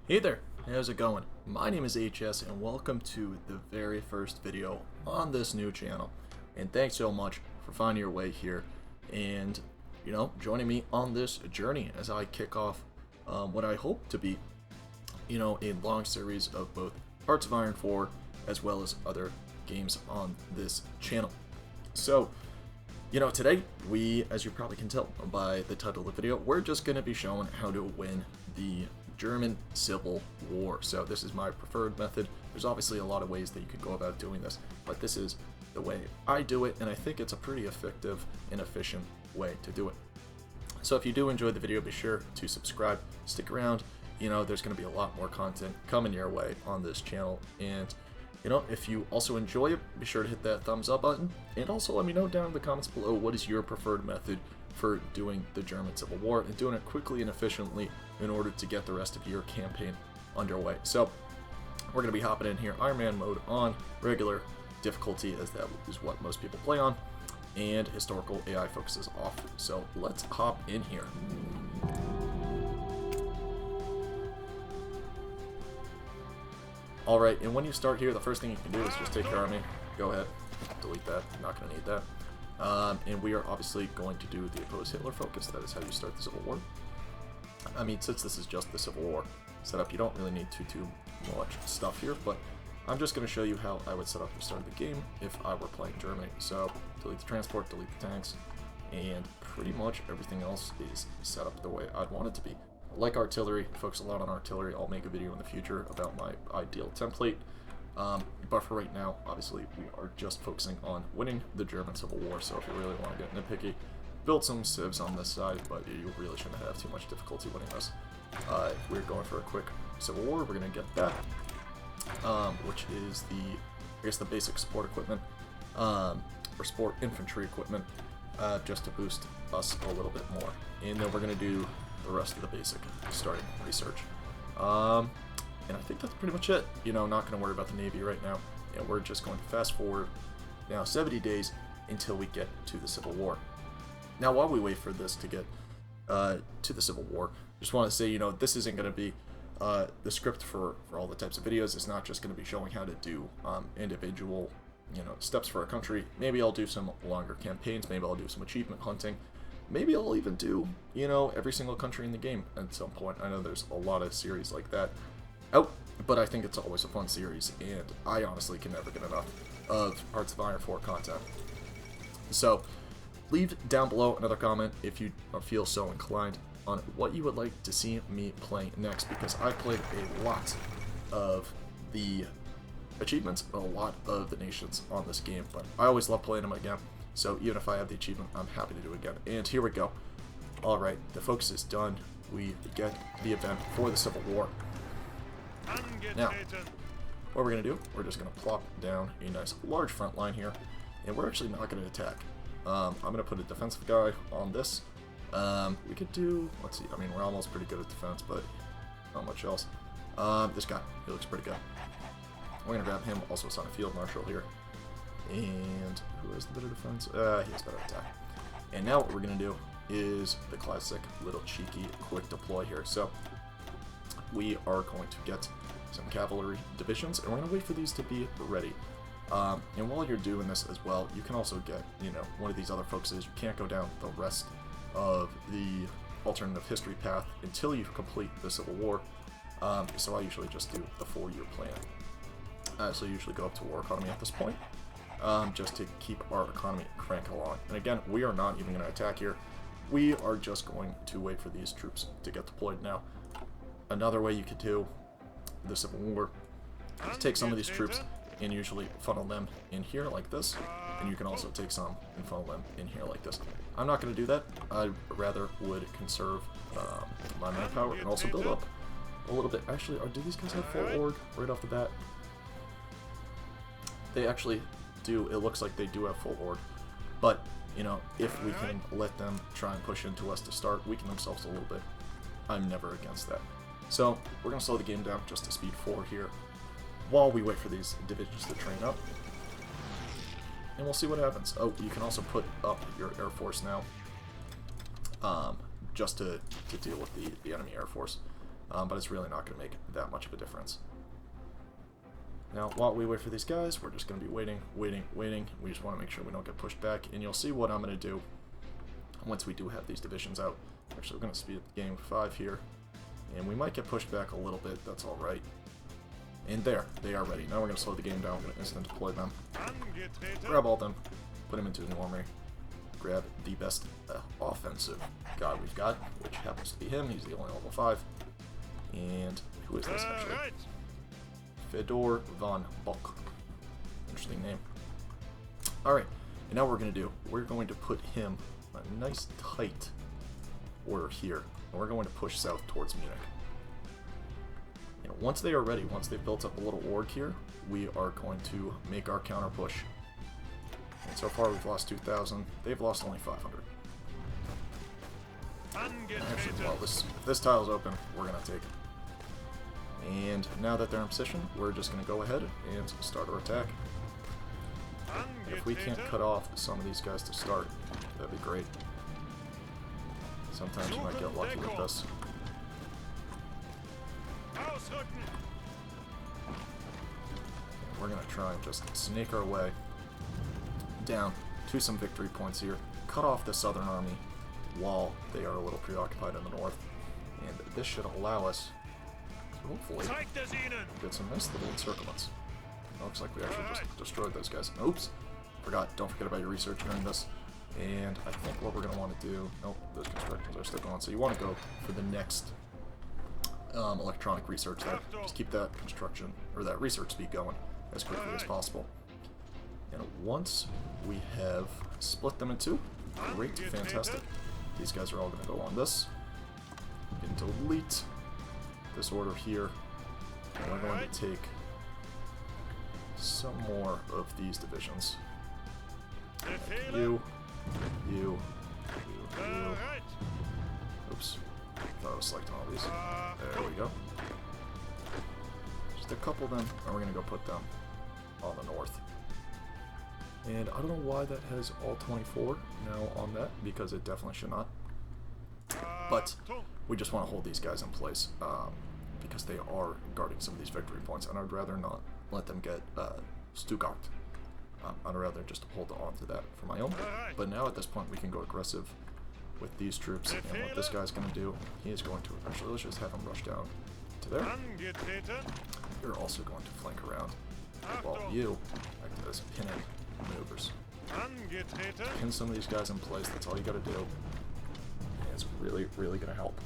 Hey there, how's it going? My name is HS and welcome to the very first video on this new channel. And thanks so much for finding your way here and, joining me on this journey as I kick off what I hope to be, a long series of both Hearts of Iron 4 as well as other games on this channel. So, today we, as you probably can tell by the title of the video, we're just going to be showing how to win the German Civil War. So this is my preferred method. There's obviously a lot of ways that you could go about doing this, but this is the way I do it, and I think it's a pretty effective and efficient way to do it. So if you do enjoy the video, be sure to subscribe, stick around. There's going to be a lot more content coming your way on this channel, and if you also enjoy it, be sure to hit that thumbs up button, and also let me know down in the comments below what is your preferred method for doing the German Civil War and doing it quickly and efficiently in order to get the rest of your campaign underway. So we're going to be hopping in here Iron Man mode on regular difficulty, as that is what most people play on, and historical AI focuses off. So let's hop in here. Alright, and when you start here, the first thing you can do is just take your army. Go ahead, delete that, not going to need that. And we are obviously going to do the oppose Hitler focus. That is how you start the Civil War. I mean, since this is just the Civil War setup, you don't really need too much stuff here, but I'm just going to show you how I would set up the start of the game if I were playing Germany. So, delete the transport, delete the tanks, and pretty much everything else is set up the way I'd want it to be. Like artillery, focus a lot on artillery. I'll make a video in the future about my ideal template. But for right now, obviously, we are just focusing on winning the German Civil War. So if you really want to get nitpicky, build some civs on this side, but you really shouldn't have too much difficulty winning this. If we're going for a quick Civil War, we're going to get that, which is the basic support equipment, or sport infantry equipment, just to boost us a little bit more. And then we're going to do the rest of the basic starting research. And I think that's pretty much it. Not going to worry about the Navy right now. And we're just going to fast forward now 70 days until we get to the Civil War. Now, while we wait for this to get to the Civil War, just want to say, this isn't going to be the script for all the types of videos. It's not just going to be showing how to do individual, steps for a country. Maybe I'll do some longer campaigns. Maybe I'll do some achievement hunting. Maybe I'll even do, every single country in the game at some point. I know there's a lot of series like that out, but I think it's always a fun series, and I honestly can never get enough of Hearts of Iron 4 content. So, leave down below another comment if you feel so inclined on what you would like to see me play next, because I've played a lot of the achievements, a lot of the nations on this game, but I always love playing them again. So even if I have the achievement, I'm happy to do it again. And here we go. Alright, the focus is done. We get the event for the Civil War. Now, what we're going to do, we're just going to plop down a nice large front line here. And we're actually not going to attack. I'm going to put a defensive guy on this. We could do, let's see, I mean, we're almost pretty good at defense, but not much else. This guy, he looks pretty good. We're going to grab him, also assign a field marshal here. And who has the better defense? He has better attack. And now what we're going to do is the classic little cheeky quick deploy here. So we are going to get some cavalry divisions, and we're going to wait for these to be ready. And while you're doing this as well, you can also get, one of these other focuses. You can't go down the rest of the alternative history path until you complete the Civil War. So I usually just do the 4-year plan. So I usually go up to war economy at this point. Just to keep our economy cranking along. And again, we are not even going to attack here. We are just going to wait for these troops to get deployed now. Another way you could do the Civil War is take some of these troops and usually funnel them in here like this. And you can also take some and funnel them in here like this. I'm not going to do that. I rather would conserve my manpower and also build up a little bit. Actually, do these guys have full org right off the bat? They actually do. It looks like they do have full org, but if we can let them try and push into us to start, weaken themselves a little bit, I'm never against that. So we're gonna slow the game down just to speed 4 here while we wait for these divisions to train up, and we'll see what happens. Oh, you can also put up your air force now, just to deal with the enemy air force. but it's really not going to make that much of a difference. Now, while we wait for these guys, we're just going to be waiting. We just want to make sure we don't get pushed back, and you'll see what I'm going to do once we do have these divisions out. Actually, we're going to speed up the game 5 here, and we might get pushed back a little bit. That's all right. And there, they are ready. Now we're going to slow the game down. We're going to instant deploy them. Grab all of them, put them into the new army. Grab the best offensive guy we've got, which happens to be him. He's the only level 5. And who is this actually? Fedor von Bulk. Interesting name. Alright, and now what we're going to do, we're going to put him a nice tight order here, and we're going to push south towards Munich. And once they are ready, once they've built up a little org here, we are going to make our counter push. And so far we've lost 2,000, they've lost only 500. Actually, well, if this tile is open, we're going to take it. And now that they're in position, we're just going to go ahead and start our attack. And if we can't cut off some of these guys to start, that'd be great. Sometimes you might get lucky with this. We're going to try and just snake our way down to some victory points here, cut off the southern army while they are a little preoccupied in the north. And this should allow us hopefully get some nice little encirclements. Looks like we actually just destroyed those guys. Oops! Forgot. Don't forget about your research during this. And I think what we're going to want to do... Nope, those constructions are still going. So you want to go for the next electronic research there. Just keep that construction, or that research speed going as quickly as possible. And once we have split them in two, great, fantastic. These guys are all going to go on this. And delete this order here, and we're going to take some more of these divisions. Like you. Oops. Thought I was selecting all these. There we go. Just a couple of them, and we're going to go put them on the north. And I don't know why that has all 24 now on that, because it definitely should not. But we just want to hold these guys in place, because they are guarding some of these victory points, and I'd rather not let them get Stuttgart. I'd rather just hold on to that for my own. But now at this point we can go aggressive with these troops, and what this guy's going to do, he is going to, actually let's just have him rush down to there. You're also going to flank around, while you act as pinning maneuvers. Pin some of these guys in place, that's all you got to do. And it's really, really going to help.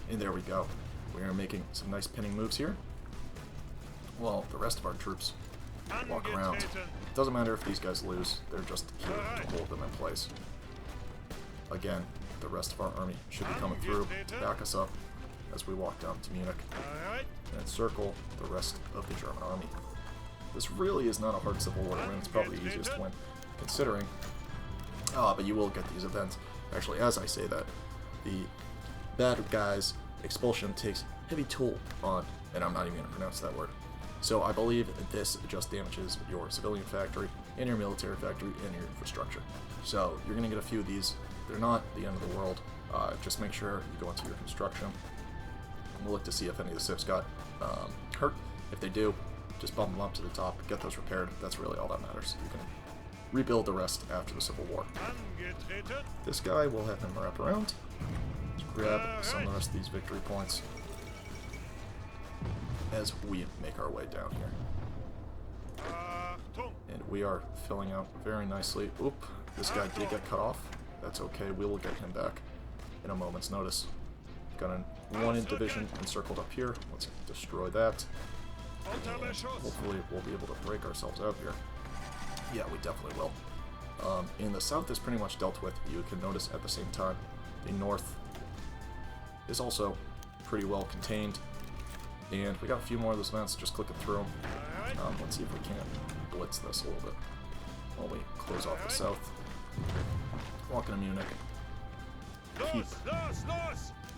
And there we go. We are making some nice pinning moves here. Well, the rest of our troops walk around. It doesn't matter if these guys lose, they're just here to hold them in place. Again, the rest of our army should be coming through to back us up as we walk down to Munich and encircle the rest of the German army. This really is not a hard civil war to win. It's probably the easiest to win, considering. But you will get these events. Actually, as I say that, the bad guys' expulsion takes heavy toll on, and I'm not even going to pronounce that word. So I believe this just damages your civilian factory and your military factory and your infrastructure. So you're going to get a few of these. They're not the end of the world. Just make sure you go into your construction. We'll look to see if any of the civs got hurt. If they do, just bump them up to the top, get those repaired. That's really all that matters. You can rebuild the rest after the Civil War. This guy, we'll have him wrap around. Let's grab some of the rest of these victory points as we make our way down here. And we are filling out very nicely. Oop, this guy did get cut off. That's okay, we will get him back in a moment's notice. Got one division encircled up here. Let's destroy that. And hopefully we'll be able to break ourselves out here. Yeah, we definitely will. In the south is pretty much dealt with. You can notice at the same time the north is also pretty well contained. And we got a few more of those events, just clicking through them. Let's see if we can't blitz this a little bit while we close off the south. Walking to Munich. Keep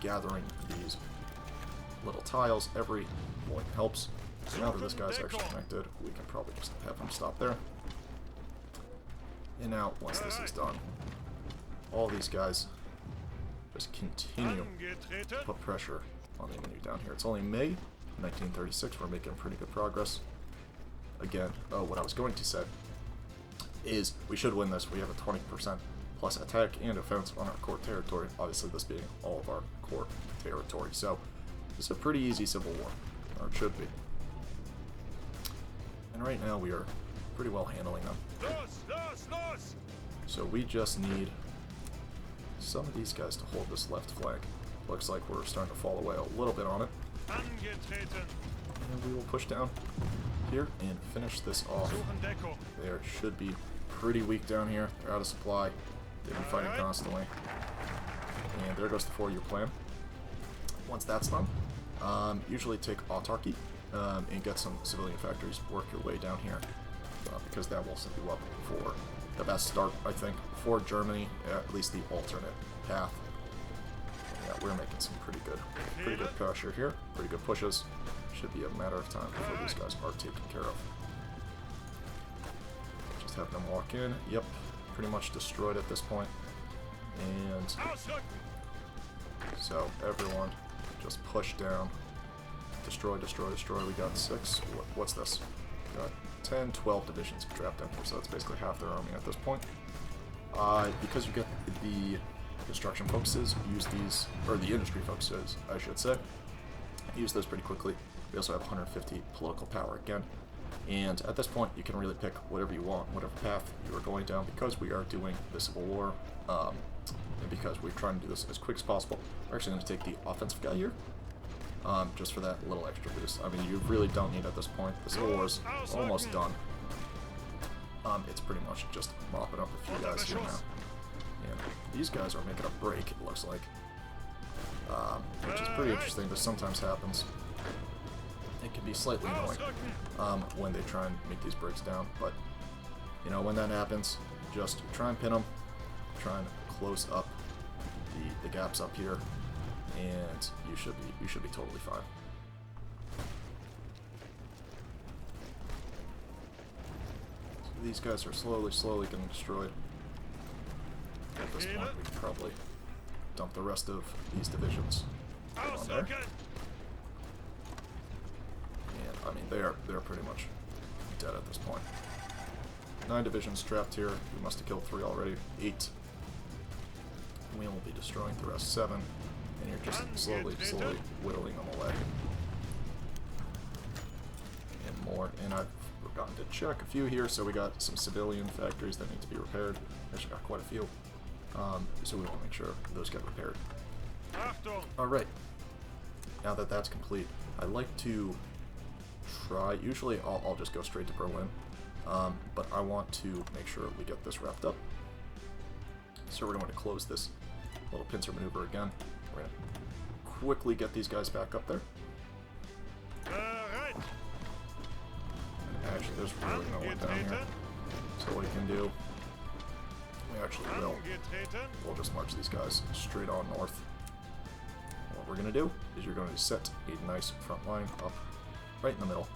gathering these little tiles. Every point helps. So now that this guy's actually connected, we can probably just have him stop there. And now, once this is done, all these guys just continue to put pressure on the enemy down here. It's only May 1936. We're making pretty good progress. Again, what I was going to say is we should win this. We have a 20% plus attack and defense on our core territory. Obviously, this being all of our core territory. So, it's a pretty easy civil war, or it should be. And right now, we are pretty well handling them. So we just need some of these guys to hold this left flank. Looks like we're starting to fall away a little bit on it. And we will push down here and finish this off. They should be pretty weak down here. They're out of supply. They've been fighting constantly. And there goes the 4-year plan. Once that's done, usually take autarky and get some civilian factories. Work your way down here. Because that will set you up for the best start, I think, for Germany, at least the alternate path. Yeah, we're making some pretty good pressure here, pretty good pushes. Should be a matter of time before these guys are taken care of. Just have them walk in. Yep, pretty much destroyed at this point. And so everyone just push down. Destroy, destroy, destroy. We got 6. What's this? We got 10, 12 divisions trapped in here, so that's basically half their army at this point. Because you get the construction focuses, use these, or the industry focuses, I should say, use those pretty quickly. We also have 150 political power again, and at this point you can really pick whatever you want, whatever path you are going down, because we are doing the Civil War, and because we're trying to do this as quick as possible. We're actually going to take the offensive guy here. Just for that little extra boost. I mean, you really don't need at this point. The Civil War is almost done. It's pretty much just mopping up a few guys here now. And these guys are making a break, it looks like. Which is pretty interesting. This sometimes happens. It can be slightly annoying when they try and make these breaks down. But, you know, when that happens, just try and pin them. Try and close up the gaps up here. And you should be totally fine. So these guys are slowly getting destroyed. At this point, we can probably dump the rest of these divisions on there. And I mean, they're pretty much dead at this point. 9 divisions trapped here. We must have killed 3 already. 8. We will be destroying the rest. 7. And you're just slowly whittling them away. And more. And I've forgotten to check a few here, so we got some civilian factories that need to be repaired. Actually got quite a few. So we want to make sure those get repaired. Alright. Now that that's complete, I'd like to try... Usually I'll just go straight to Berlin. But I want to make sure we get this wrapped up. So we're going to close this little pincer maneuver again. We're going to quickly get these guys back up there. And actually, there's really no one down here. So what we can do, we actually will. We'll just march these guys straight on north. And what we're going to do is you're going to set a nice front line up right in the middle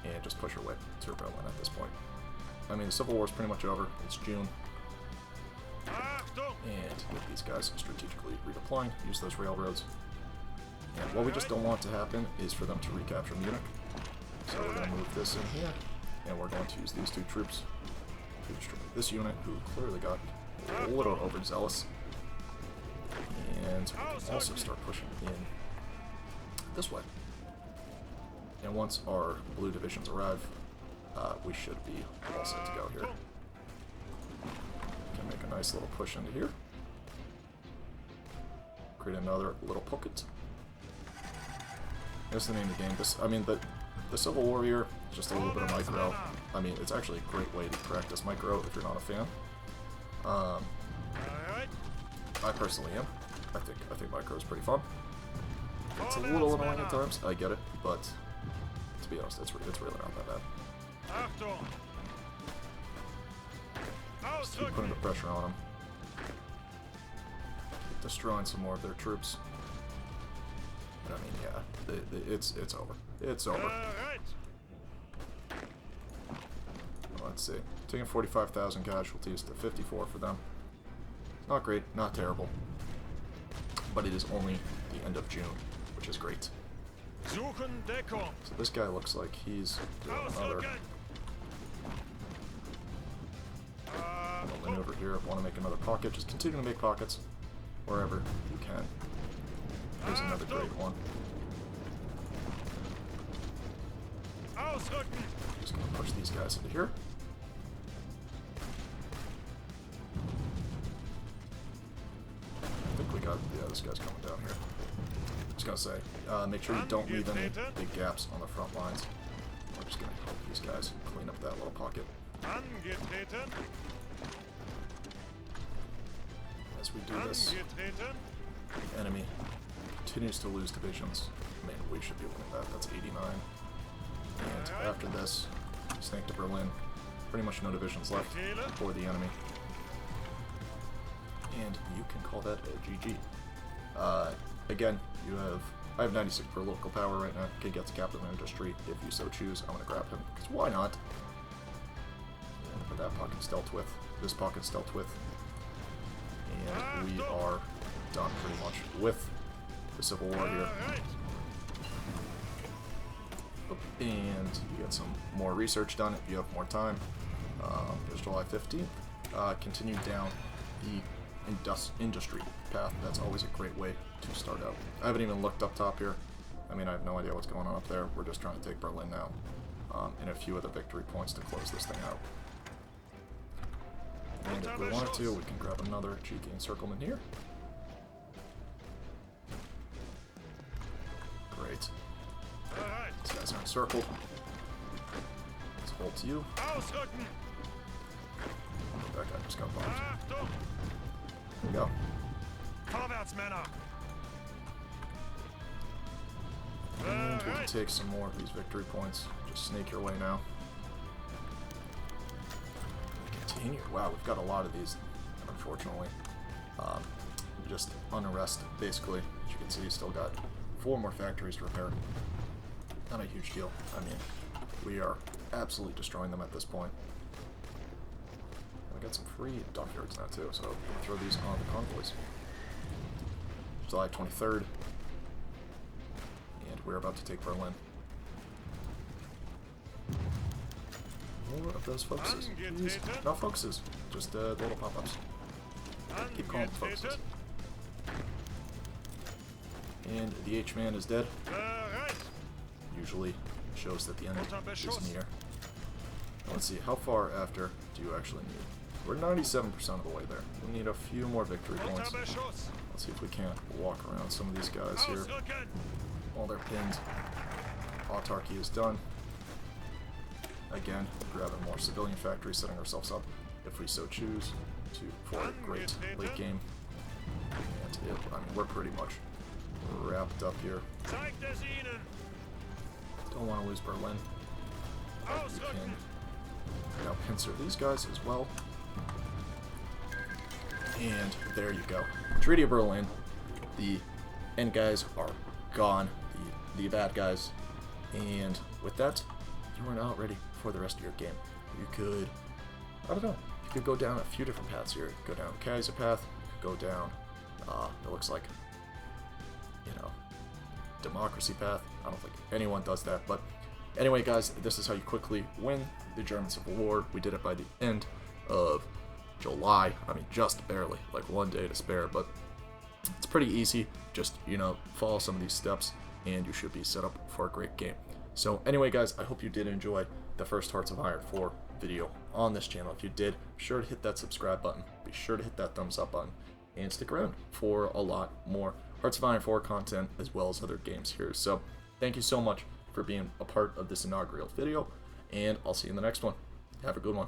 and just push your way to Berlin at this point. I mean, the Civil War is pretty much over. It's June. And get these guys strategically redeploying, use those railroads. And what we just don't want to happen is for them to recapture Munich. So we're going to move this in here, and we're going to use these 2 troops to destroy this unit, who clearly got a little overzealous. And we can also start pushing in this way. And once our blue divisions arrive, we should be all set to go here. Make a nice little push into here. Create another little pocket. That's the name of the game. I mean, the Civil War here is just a little bit of micro. I mean, it's actually a great way to practice micro if you're not a fan. I personally am. I think micro is pretty fun. It's a little annoying at times. I get it, but to be honest, it's really not that bad. Just keep putting the pressure on them. Keep destroying some more of their troops. And I mean, yeah, it's over. It's over. Let's see. Taking 45,000 casualties to 54 for them. Not great, not terrible. But it is only the end of June, which is great. So this guy looks like he's doing another maneuver here. Want to make another pocket. Just continue to make pockets wherever you can. Here's another great one. Just going to push these guys into here. I think we got, yeah, this guy's coming down here. Just going to say, make sure you don't leave any big gaps on the front lines. We're just going to help these guys clean up that little pocket. As we do this, the enemy continues to lose divisions. Man, we should be winning that. That's 89. And after this, snake to Berlin. Pretty much no divisions left for the enemy. And you can call that a GG. Again, I have 96 political power right now. Can get to capital industry if you so choose. I'm going to grab him, because why not? And that pocket's dealt with. This pocket's dealt with. And we are done pretty much with the Civil War here. And you get some more research done if you have more time. There's July 15th. Continue down the industry path. That's always a great way to start out. I haven't even looked up top here. I mean, I have no idea what's going on up there. We're just trying to take Berlin now. And a few other victory points to close this thing out. And if we wanted to, we can grab another cheeky encirclement here. Great. These guys are encircled. Let's hold to you. That guy just got bombed. There we go. And we can take some more of these victory points. Just snake your way now. Continue. Wow, we've got a lot of these, unfortunately. Just unrest, basically. As you can see, still got 4 more factories to repair. Not a huge deal. I mean, we are absolutely destroying them at this point. We got some free dockyards now too, so we'll throw these on the convoys. July 23rd, and we're about to take Berlin. More of those focuses. Please. Not focuses, just little pop-ups. Keep calling focuses. And the H-man is dead. Usually shows that the end is near. Let's see, how far after do you actually need? We're 97% of the way there. We need a few more victory points. Let's see if we can't walk around some of these guys here. All their pins. Autarky is done. Again, grabbing more civilian factories, setting ourselves up, if we so choose, for a great late game. And I mean, we're pretty much wrapped up here. Don't want to lose Berlin. We can now pincer these guys as well. And there you go. Treaty of Berlin. The end guys are gone. The bad guys. And with that, you are now ready for the rest of your game. You could, I don't know, you could go down a few different paths here. Go down Kaiser path, go down, it looks like, you know, democracy path. I don't think anyone does that, but anyway, guys, this is how you quickly win the German Civil War. We did it by the end of July. I mean, just barely, like 1 day to spare, but it's pretty easy. Just, you know, follow some of these steps, and you should be set up for a great game. So anyway, guys, I hope you did enjoy the first Hearts of Iron 4 video on this channel. If you did, be sure to hit that subscribe button. Be sure to hit that thumbs up button. And stick around for a lot more Hearts of Iron 4 content, as well as other games here. So thank you so much for being a part of this inaugural video, and I'll see you in the next one. Have a good one.